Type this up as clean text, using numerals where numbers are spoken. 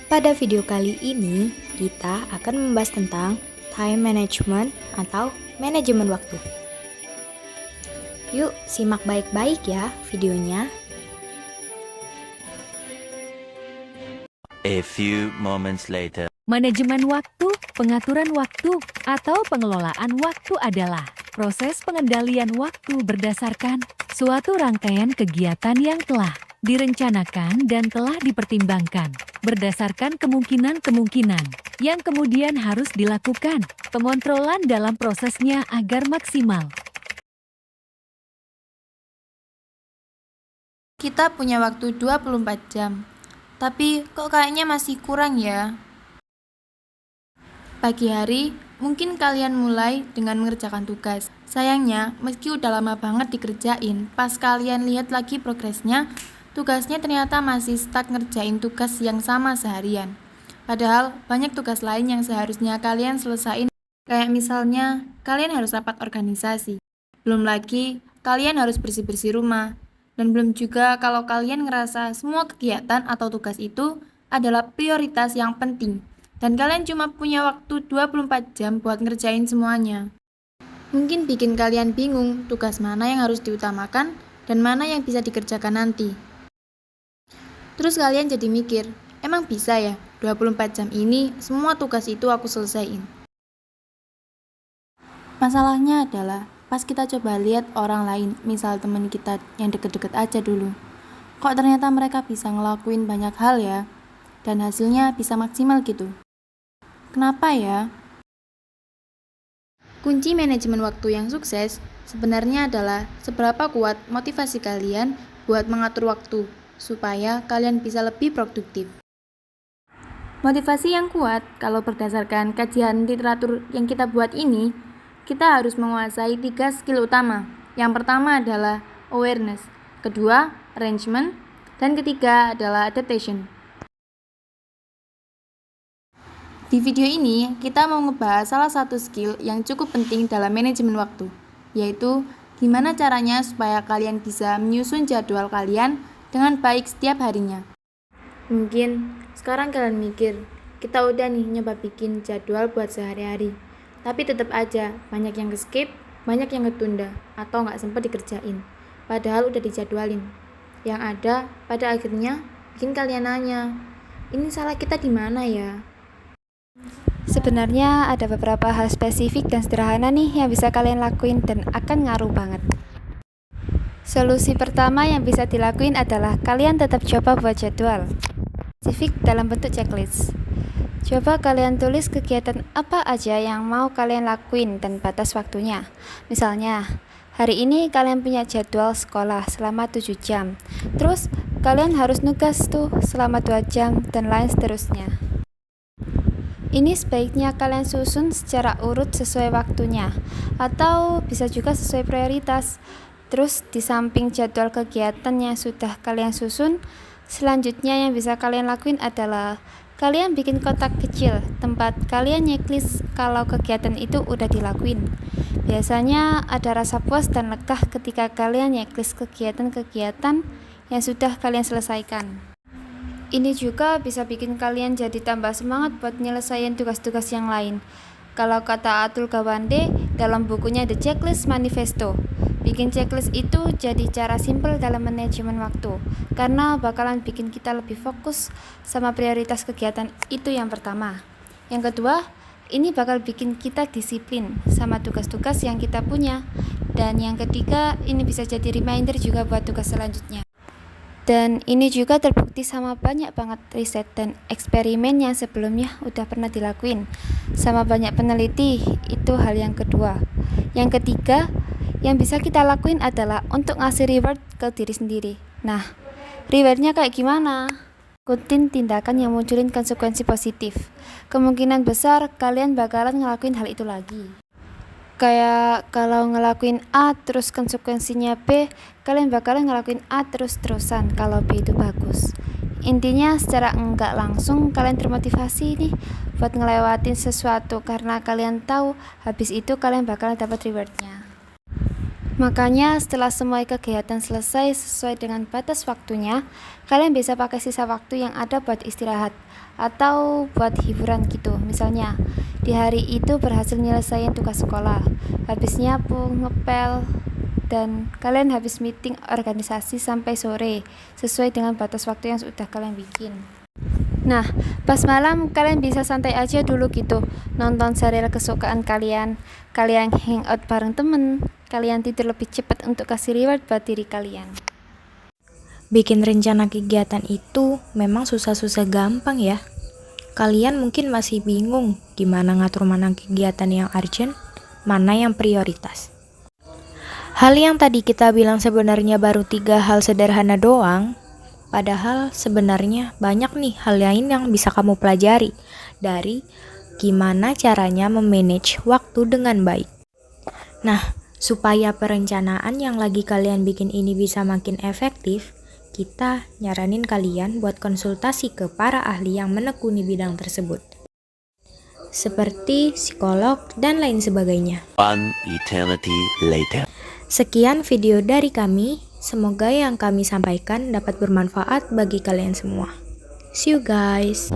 Pada video kali ini, kita akan membahas tentang time management atau manajemen waktu. Yuk, simak baik-baik ya videonya. A few moments later. Manajemen waktu, pengaturan waktu, atau pengelolaan waktu adalah proses pengendalian waktu berdasarkan suatu rangkaian kegiatan yang telah direncanakan dan telah dipertimbangkan berdasarkan kemungkinan-kemungkinan yang kemudian harus dilakukan pengontrolan dalam prosesnya agar maksimal. Kita punya waktu 24 jam, tapi kok kayaknya masih kurang ya? Pagi hari, mungkin kalian mulai dengan mengerjakan tugas. Sayangnya, meski udah lama banget dikerjain, pas kalian lihat lagi progresnya, tugasnya ternyata masih stuck ngerjain tugas yang sama seharian. Padahal, banyak tugas lain yang seharusnya kalian selesain, kayak misalnya, kalian harus rapat organisasi. Belum lagi, kalian harus bersih-bersih rumah. Dan belum juga kalau kalian ngerasa semua kegiatan atau tugas itu adalah prioritas yang penting. Dan kalian cuma punya waktu 24 jam buat ngerjain semuanya. Mungkin bikin kalian bingung tugas mana yang harus diutamakan dan mana yang bisa dikerjakan nanti. Terus kalian jadi mikir, emang bisa ya 24 jam ini semua tugas itu aku selesaiin? Masalahnya adalah pas kita coba lihat orang lain, misal teman kita yang deket-deket aja dulu. Kok ternyata mereka bisa ngelakuin banyak hal ya, dan hasilnya bisa maksimal gitu. Kenapa ya? Kunci manajemen waktu yang sukses sebenarnya adalah seberapa kuat motivasi kalian buat mengatur waktu, supaya kalian bisa lebih produktif. Motivasi yang kuat, kalau berdasarkan kajian literatur yang kita buat ini, kita harus menguasai 3 skill utama. Yang pertama adalah awareness, kedua arrangement, dan ketiga adalah adaptation. Di video ini, kita mau ngebahas salah satu skill yang cukup penting dalam manajemen waktu, yaitu gimana caranya supaya kalian bisa menyusun jadwal kalian dengan baik setiap harinya. Mungkin sekarang kalian mikir, kita udah nih nyoba bikin jadwal buat sehari-hari, tapi tetap aja banyak yang skip, banyak yang ketunda, atau nggak sempat dikerjain, padahal udah dijadwalin. Yang ada, pada akhirnya bikin kalian nanya, ini salah kita di mana ya? Sebenarnya ada beberapa hal spesifik dan sederhana nih yang bisa kalian lakuin dan akan ngaruh banget. Solusi pertama yang bisa dilakuin adalah kalian tetap coba buat jadwal spesifik dalam bentuk checklist. Coba kalian tulis kegiatan apa aja yang mau kalian lakuin dan batas waktunya. Misalnya, hari ini kalian punya jadwal sekolah selama 7 jam. Terus, kalian harus nugas tuh selama 2 jam dan lain seterusnya. Ini sebaiknya kalian susun secara urut sesuai waktunya, atau bisa juga sesuai prioritas. Terus di samping jadwal kegiatan yang sudah kalian susun, selanjutnya yang bisa kalian lakuin adalah kalian bikin kotak kecil tempat kalian checklist kalau kegiatan itu udah dilakuin. Biasanya ada rasa puas dan lega ketika kalian checklist kegiatan-kegiatan yang sudah kalian selesaikan. Ini juga bisa bikin kalian jadi tambah semangat buat nyelesain tugas-tugas yang lain. Kalau kata Atul Gawande dalam bukunya The Checklist Manifesto, bikin checklist itu jadi cara simpel dalam manajemen waktu, karena bakalan bikin kita lebih fokus sama prioritas kegiatan itu yang pertama. Yang kedua, ini bakal bikin kita disiplin sama tugas-tugas yang kita punya. Dan yang ketiga, ini bisa jadi reminder juga buat tugas selanjutnya. Dan ini juga terbukti sama banyak banget riset dan eksperimen yang sebelumnya udah pernah dilakuin sama banyak peneliti. Itu hal yang kedua. Yang ketiga, yang bisa kita lakuin adalah untuk ngasih reward ke diri sendiri. Nah, rewardnya kayak gimana? Ikutin tindakan yang munculin konsekuensi positif. Kemungkinan besar kalian bakalan ngelakuin hal itu lagi. Kayak kalau ngelakuin A terus konsekuensinya B, kalian bakalan ngelakuin A terus-terusan kalau B itu bagus. Intinya secara enggak langsung kalian termotivasi nih buat ngelewatin sesuatu karena kalian tahu habis itu kalian bakalan dapat rewardnya. Makanya setelah semua kegiatan selesai sesuai dengan batas waktunya, kalian bisa pakai sisa waktu yang ada buat istirahat atau buat hiburan gitu. Misalnya, di hari itu berhasil nyelesain tugas sekolah, habis nyapu, ngepel, dan kalian habis meeting organisasi sampai sore sesuai dengan batas waktu yang sudah kalian bikin. Nah, pas malam kalian bisa santai aja dulu gitu, nonton serial kesukaan kalian, kalian hangout bareng temen, kalian tidur lebih cepat untuk kasih reward buat diri kalian. Bikin rencana kegiatan itu memang susah-susah gampang ya. Kalian mungkin masih bingung gimana ngatur mana kegiatan yang urgent, mana yang prioritas. Hal yang tadi kita bilang sebenarnya baru 3 hal sederhana doang, padahal sebenarnya banyak nih hal lain yang bisa kamu pelajari dari gimana caranya memanage waktu dengan baik. Nah, supaya perencanaan yang lagi kalian bikin ini bisa makin efektif, kita nyaranin kalian buat konsultasi ke para ahli yang menekuni bidang tersebut, seperti psikolog dan lain sebagainya. One eternity later. Sekian video dari kami, semoga yang kami sampaikan dapat bermanfaat bagi kalian semua. See you guys!